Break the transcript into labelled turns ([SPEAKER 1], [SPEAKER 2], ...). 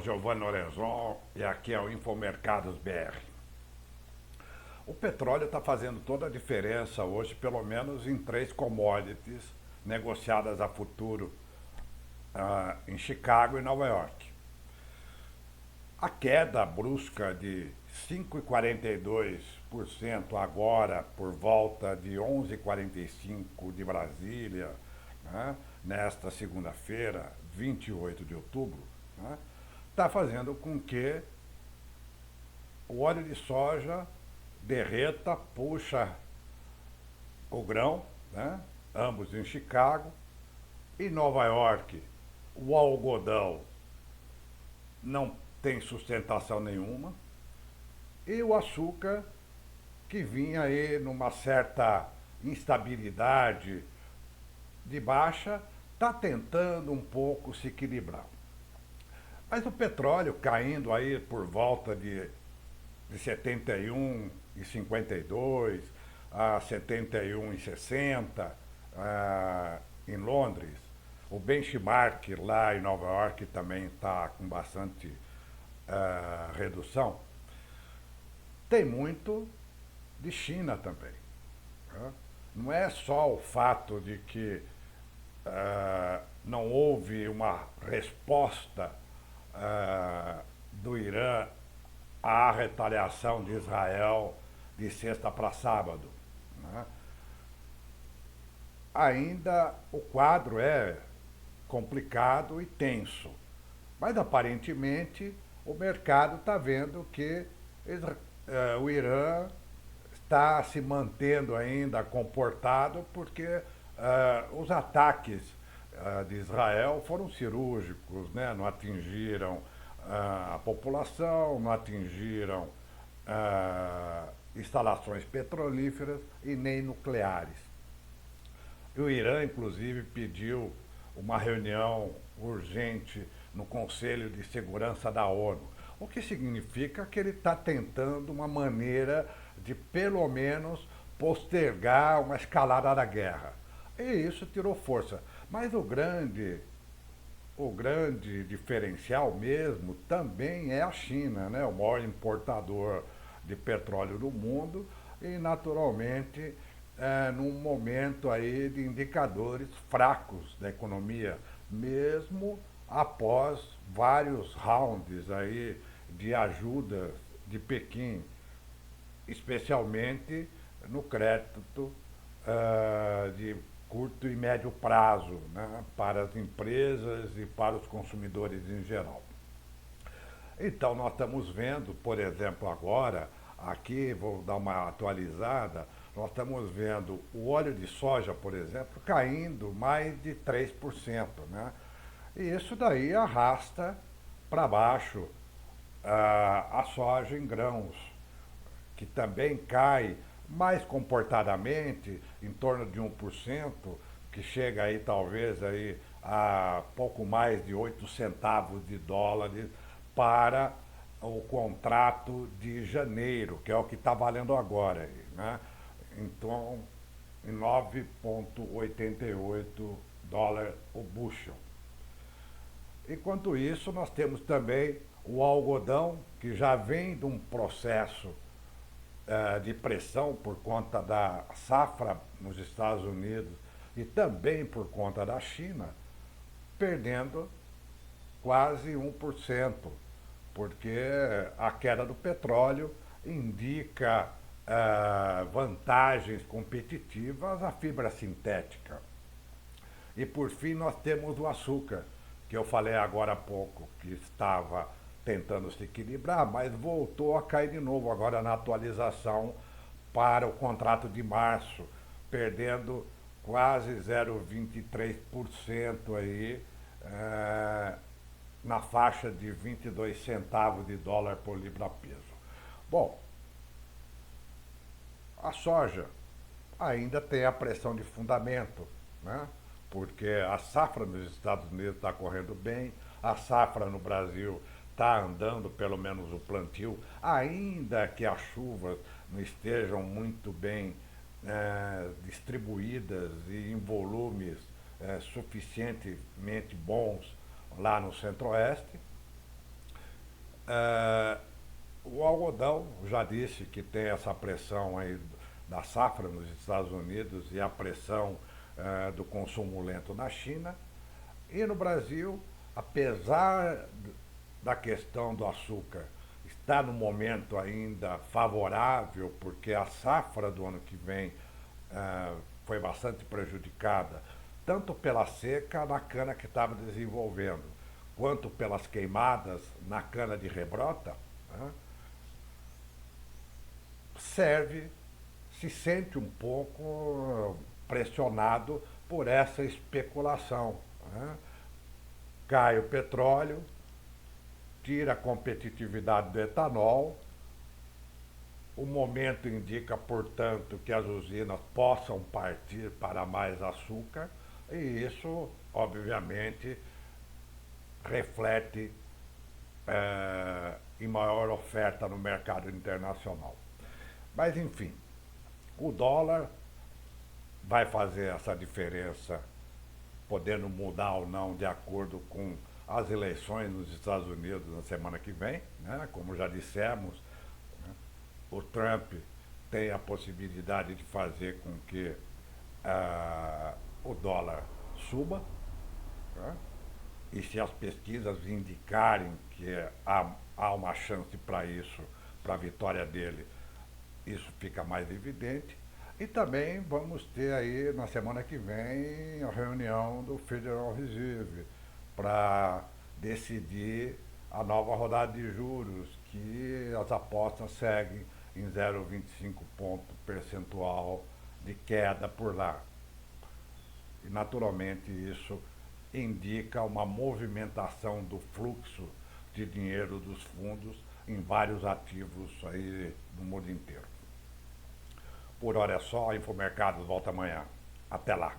[SPEAKER 1] Giovanni Lorenzon e aqui é o Infomercados BR. O petróleo está fazendo toda a diferença hoje, pelo menos em três commodities negociadas a futuro em Chicago e Nova York. A queda brusca de 5,42% agora, por volta de 11,45 de Brasília, né, nesta segunda-feira, 28 de outubro, está fazendo com que o óleo de soja derreta, puxa o grão, né, ambos em Chicago. Em Nova York, o algodão não tem sustentação nenhuma. E o açúcar, que vinha aí numa certa instabilidade de baixa, está tentando um pouco se equilibrar. Mas o petróleo caindo aí por volta de 71,52 a 71,60 em Londres. O benchmark lá em Nova York também está com bastante redução. Tem muito de China também. Né? Não é só o fato de que não houve uma resposta do Irã à retaliação de Israel de sexta para sábado. Né? Ainda o quadro é complicado e tenso, mas aparentemente o mercado está vendo que o Irã está se mantendo ainda comportado porque os ataques de Israel foram cirúrgicos, né? Não atingiram a população, não atingiram instalações petrolíferas e nem nucleares. E o Irã, inclusive, pediu uma reunião urgente no Conselho de Segurança da ONU, o que significa que ele está tentando uma maneira de, pelo menos, postergar uma escalada da guerra. E isso tirou força. Mas o grande diferencial mesmo também é a China, né? O maior importador de petróleo do mundo e, naturalmente, num momento aí de indicadores fracos da economia, mesmo após vários rounds aí de ajuda de Pequim, especialmente no crédito de curto e médio prazo, né, para as empresas e para os consumidores em geral. Então, nós estamos vendo, por exemplo, agora, aqui, vou dar uma atualizada, nós estamos vendo o óleo de soja, por exemplo, caindo mais de 3%. Né? E isso daí arrasta para baixo a soja em grãos, que também cai mais comportadamente, em torno de 1%, que chega aí talvez aí a pouco mais de 8 centavos de dólares para o contrato de janeiro, que é o que está valendo agora. Aí, né? Então, em 9,88 dólares o bushel. Enquanto isso, nós temos também o algodão, que já vem de um processo de pressão por conta da safra nos Estados Unidos e também por conta da China, perdendo quase 1%, porque a queda do petróleo indica vantagens competitivas à fibra sintética. E por fim nós temos o açúcar, que eu falei agora há pouco, que estava tentando se equilibrar, mas voltou a cair de novo agora na atualização para o contrato de março, perdendo quase 0,23% aí, na faixa de 22 centavos de dólar por libra-peso. Bom, a soja ainda tem a pressão de fundamento, né? Porque a safra nos Estados Unidos está correndo bem, a safra no Brasil está andando, pelo menos o plantio, ainda que as chuvas não estejam muito bem distribuídas e em volumes suficientemente bons lá no Centro-Oeste. É, o algodão, já disse que tem essa pressão aí da safra nos Estados Unidos e a pressão do consumo lento na China. E no Brasil, apesar da questão do açúcar estar no momento ainda favorável, porque a safra do ano que vem foi bastante prejudicada, tanto pela seca na cana que estava desenvolvendo, quanto pelas queimadas na cana de rebrota, né, serve, se sente um pouco pressionado por essa especulação. Né? Cai o petróleo, tira a competitividade do etanol, o momento indica, portanto, que as usinas possam partir para mais açúcar, e isso, obviamente, reflete em maior oferta no mercado internacional. Mas, enfim, o dólar vai fazer essa diferença, podendo mudar ou não de acordo com as eleições nos Estados Unidos na semana que vem, né? Como já dissemos, né? O Trump tem a possibilidade de fazer com que o dólar suba, né? E se as pesquisas indicarem que há uma chance para isso, para a vitória dele, isso fica mais evidente. E também vamos ter aí na semana que vem a reunião do Federal Reserve para decidir a nova rodada de juros, que as apostas seguem em 0,25 ponto percentual de queda por lá. E naturalmente isso indica uma movimentação do fluxo de dinheiro dos fundos em vários ativos aí no mundo inteiro. Por hora é só, a Infomercados volta amanhã. Até lá.